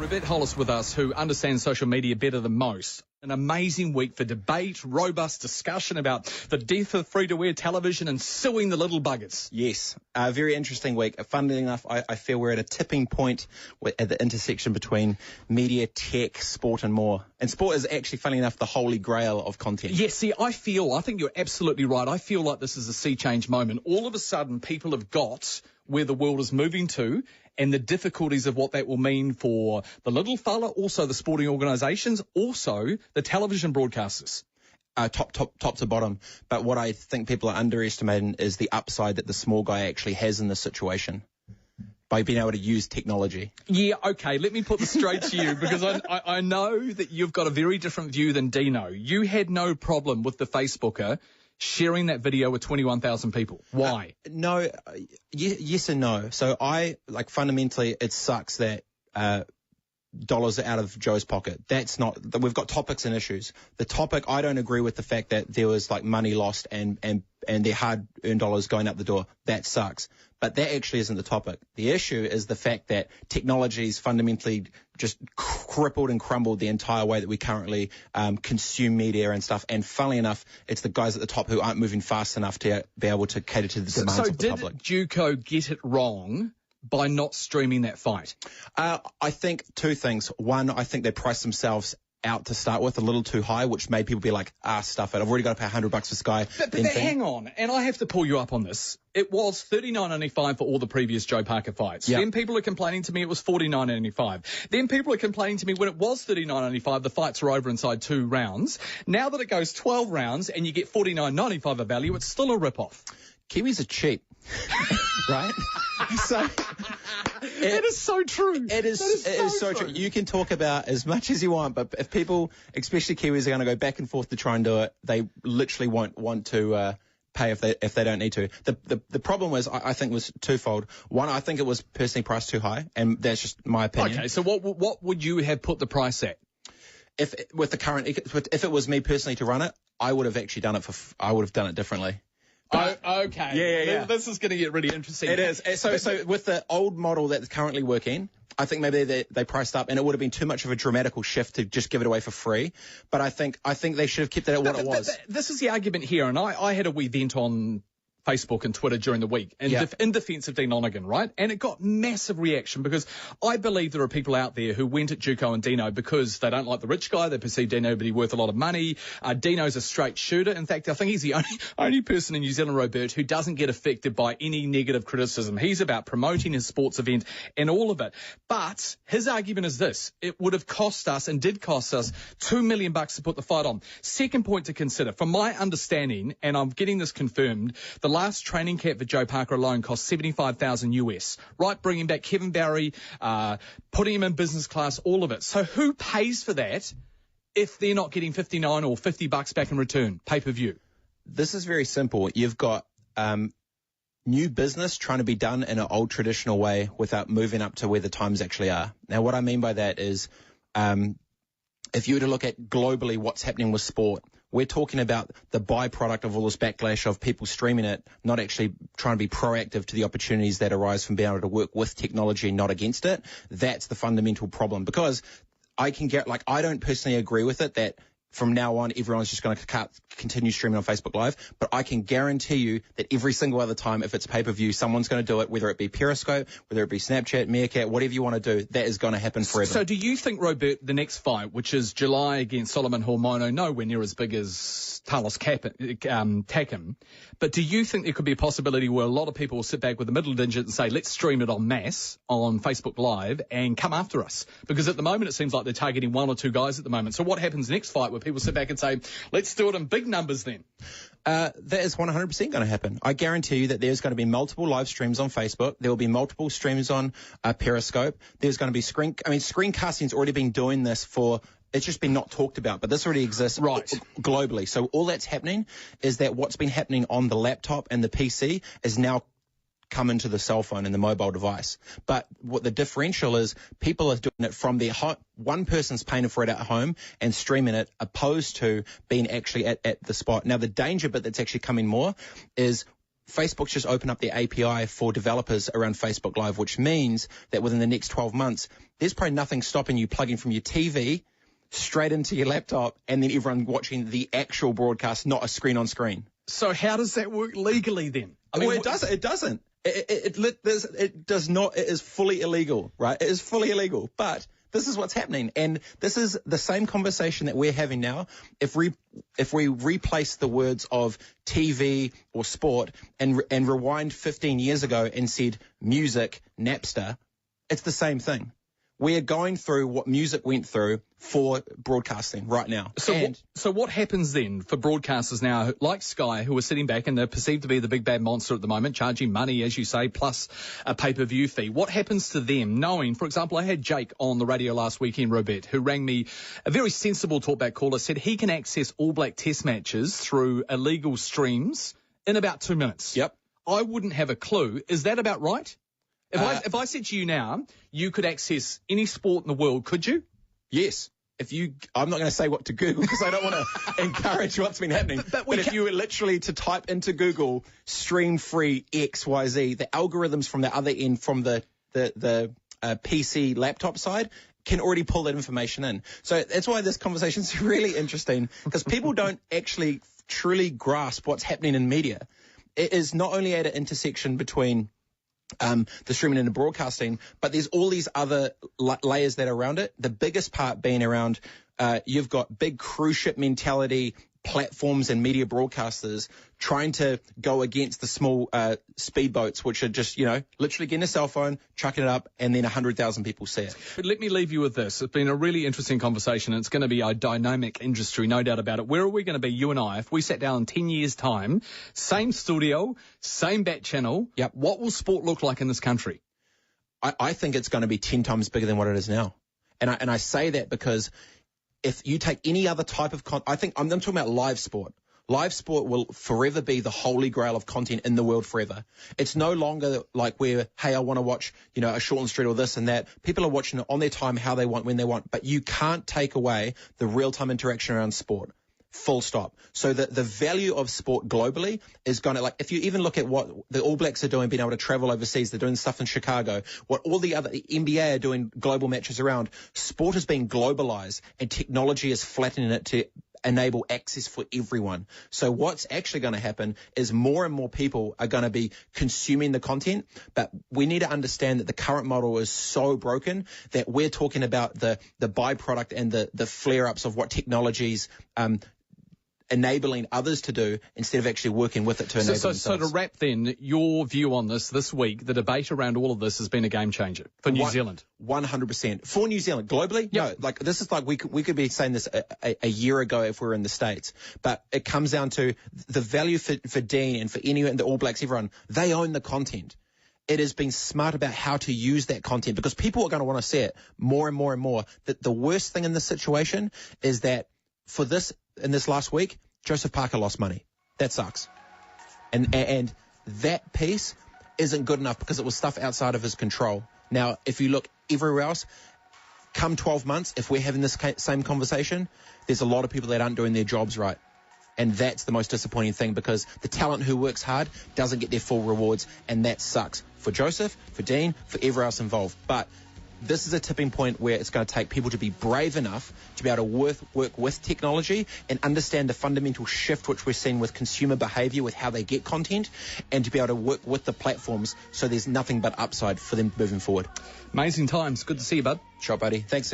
Robett Hollis with us, who understands social media better than most. An amazing week for debate, robust discussion about the death of free-to-air television and suing the little buggers. Yes, a very interesting week. Funnily enough, I feel we're at a tipping point at the intersection between media, tech, sport and more. And sport is actually, funnily enough, the holy grail of content. Yes, see, I think you're absolutely right. I feel like this is a sea change moment. All of a sudden, people have got where the world is moving to and the difficulties of what that will mean for the little fella, also the sporting organisations, also the television broadcasters. Top to bottom. But what I think people are underestimating is the upside that the small guy actually has in this situation by being able to use technology. Yeah, okay, let me put this straight to you, because I know that you've got a very different view than Dino. You had no problem with the Facebooker sharing that video with 21,000 people. Why? No, yes and no. So fundamentally, it sucks that dollars are out of Joe's pocket. That's not, we've got topics and issues. The topic, I don't agree with the fact that there was money lost and their hard-earned dollars going out the door. That sucks. But that actually isn't the topic. The issue is the fact that technology's fundamentally just crippled and crumbled the entire way that we currently consume media and stuff. And funnily enough, it's the guys at the top who aren't moving fast enough to be able to cater to the demands of the public. So did Juco get it wrong by not streaming that fight? I think two things. One, I think they priced themselves out to start with a little too high, which made people be like, stuff it. I've already got to pay $100 for Sky. But hang on, and I have to pull you up on this. It was $39.95 for all the previous Joe Parker fights. Yep. Then people are complaining to me it was $49.95. Then people are complaining to me when it was $39.95, the fights are over inside 2 rounds. Now that it goes 12 rounds and you get $49.95 a value, it's still a rip-off. Kiwis are cheap, right? So it is so true. It is so true. You can talk about as much as you want, but if people, especially Kiwis, are going to go back and forth to try and do it, they literally won't want to pay if they don't need to. The problem was, I think, was twofold. One, I think it was personally priced too high, and that's just my opinion. Okay, so what would you have put the price at? If it was me personally to run it, I would have actually done it I would have done it differently. Okay. Yeah. This is going to get really interesting. It is. So with the old model that's currently working, I think maybe they priced up, and it would have been too much of a dramatical shift to just give it away for free. But I think they should have kept it at what it was. This is the argument here, and I had a wee vent on Facebook and Twitter during the week in defence of Dean Lonergan, right? And it got massive reaction because I believe there are people out there who went at Juco and Dino because they don't like the rich guy. They perceive Dino to be worth a lot of money. Dino's a straight shooter. In fact, I think he's the only person in New Zealand, Robert, who doesn't get affected by any negative criticism. He's about promoting his sports event and all of it. But his argument is this. It would have cost us and did cost us $2 million to put the fight on. Second point to consider, from my understanding, and I'm getting this confirmed, the last training camp for Joe Parker alone cost $75,000 US, right? Bringing back Kevin Barry, putting him in business class, all of it. So who pays for that if they're not getting $59 or $50 back in return, pay-per-view? This is very simple. You've got new business trying to be done in an old traditional way without moving up to where the times actually are. Now, what I mean by that is if you were to look at globally what's happening with sport, we're talking about the byproduct of all this backlash of people streaming it, not actually trying to be proactive to the opportunities that arise from being able to work with technology, not against it. That's the fundamental problem, because I don't personally agree with it that from now on, everyone's just going to continue streaming on Facebook Live. But I can guarantee you that every single other time, if it's pay-per-view, someone's going to do it, whether it be Periscope, whether it be Snapchat, Meerkat, whatever you want to do, that is going to happen forever. So do you think, Robert, the next fight, which is July against Solomon Hormono, nowhere near as big as Talos Takim, but do you think there could be a possibility where a lot of people will sit back with a middle digit and say, let's stream it en masse on Facebook Live and come after us? Because at the moment, it seems like they're targeting 1 or 2 guys at the moment. So what happens next fight where people sit back and say, let's do it in big numbers then? That is 100% going to happen. I guarantee you that there's going to be multiple live streams on Facebook. There will be multiple streams on Periscope. There's going to be screencasting's already been doing this for, it's just been not talked about, but this already exists globally. So all that's happening is that what's been happening on the laptop and the PC is now come into the cell phone and the mobile device. But what the differential is, people are doing it from their home. One person's paying for it at home and streaming it, opposed to being actually at the spot. Now, the danger bit that's actually coming more is Facebook's just opened up their API for developers around Facebook Live, which means that within the next 12 months, there's probably nothing stopping you plugging from your TV straight into your laptop and then everyone watching the actual broadcast, not a screen on screen. So how does that work legally then? I mean, it doesn't. It does not. It is fully illegal, right? It is fully illegal. But this is what's happening, and this is the same conversation that we're having now. If we replace the words of TV or sport and rewind 15 years ago and said music, Napster, it's the same thing. We are going through what music went through for broadcasting right now. So what happens then for broadcasters now, like Sky, who are sitting back and they're perceived to be the big bad monster at the moment, charging money, as you say, plus a pay-per-view fee? What happens to them knowing, for example, I had Jake on the radio last weekend, Robett, who rang me, a very sensible talkback caller, said he can access All Black test matches through illegal streams in about 2 minutes. Yep. I wouldn't have a clue. Is that about right? If I said to you now, you could access any sport in the world, could you? Yes. I'm not going to say what to Google because I don't want to encourage what's been happening. But if you were literally to type into Google stream free XYZ, the algorithms from the other end, from the PC laptop side, can already pull that information in. So that's why this conversation is really interesting, because people don't actually truly grasp what's happening in media. It is not only at an intersection between the streaming and the broadcasting, but there's all these other layers that are around it. The biggest part being around, you've got big cruise ship mentality platforms and media broadcasters trying to go against the small speedboats, which are just, literally getting a cell phone, chucking it up, and then 100,000 people see it. But let me leave you with this. It's been a really interesting conversation. It's going to be a dynamic industry, no doubt about it. Where are we going to be, you and I, if we sat down in 10 years' time, same studio, same bat channel? Yep. What will sport look like in this country? I think it's going to be 10 times bigger than what it is now. And I say that because if you take any other type of I think I'm talking about live sport. Live sport will forever be the holy grail of content in the world forever. It's no longer like where, hey, I want to watch, a Shortland Street or this and that. People are watching it on their time, how they want, when they want. But you can't take away the real-time interaction around sport. Full stop. So the value of sport globally is going to, if you even look at what the All Blacks are doing, being able to travel overseas, they're doing stuff in Chicago, what all the other NBA are doing global matches around, sport is being globalized and technology is flattening it to enable access for everyone. So what's actually going to happen is more and more people are going to be consuming the content, but we need to understand that the current model is so broken that we're talking about the byproduct and the flare-ups of what technologies enabling others to do instead of actually working with it to enable themselves. So to wrap then, your view on this week, the debate around all of this has been a game changer for New Zealand. 100%. For New Zealand. Globally? Yep. No. This is we could be saying this a year ago if we were in the States. But it comes down to the value for Dean and for anyone, the All Blacks, everyone. They own the content. It has been smart about how to use that content because people are going to want to see it more and more and more. The worst thing in this situation is that in this last week, Joseph Parker lost money. That sucks. And that piece isn't good enough because it was stuff outside of his control. Now, if you look everywhere else, come 12 months, if we're having this same conversation, there's a lot of people that aren't doing their jobs right. And that's the most disappointing thing because the talent who works hard doesn't get their full rewards, and that sucks for Joseph, for Dean, for everyone else involved. But this is a tipping point where it's going to take people to be brave enough to be able to work with technology and understand the fundamental shift which we're seeing with consumer behavior, with how they get content, and to be able to work with the platforms so there's nothing but upside for them moving forward. Amazing times. Good to see you, bud. Sure, buddy. Thanks.